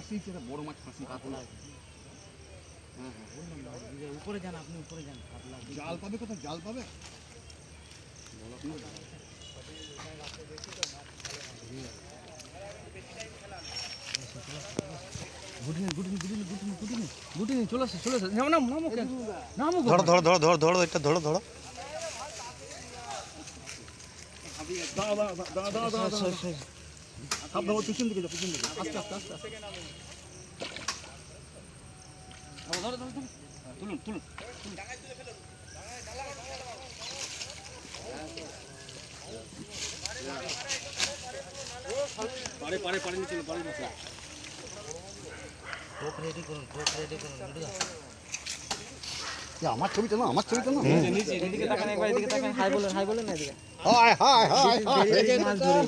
ফাঁসি এটা বড় মাছ ফাঁসি কাতলা। হ্যাঁ হ্যাঁ উপরে যান, আপনি উপরে যান, কাতলা। জাল পাবে কোথায় জাল পাবে গুটিনি চলে আসে নামো নামো নামো কেন নামো ধরো ধরো ধরো ধরো ধরো এটা ধরো ধরো দাঁড়া দাঁড়া দাঁড়া দাঁড়া দাঁড়া সাবধানে পিছন দিকে যা পিছন দিকে আস্তে আস্তে আস্তে আস্তে ধরো ধরো ধরো তুলুন তুলুন পারে পারে পারে নিচে পারে নিচে টোপ রেডি করুন রেডি আমার ছবিটা না আমার ছবিটা না নিচে এদিকে তাকান, একবার এদিকে তাকান, হাই বলেন না এদিকে। হায় হায় হায় মাছ ধরে